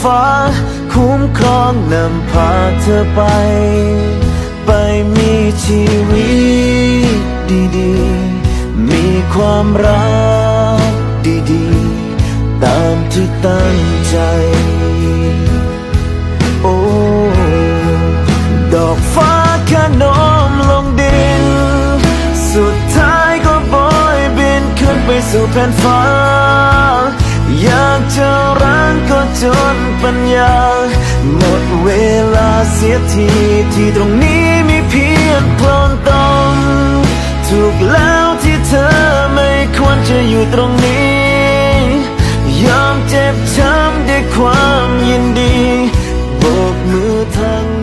ฟ้าคุ้มครองนำพาเธอไปมีชีวิตดีๆมีความรักดีๆตามที่ตั้งใจโอ้ดอกฟ้าขนมลงดินสุดท้ายก็โบยบินขึ้นไปสู่แผ่นฟ้าอยากจะรักก็จนปัญญาหมดเวลาเสียทีที่ตรงนี้มีเพียงโคลนตมถูกแล้วที่เธอไม่ควรจะอยู่ตรงนี้ยอมเจ็บช้ำด้วยความยินดีโบกมือทาง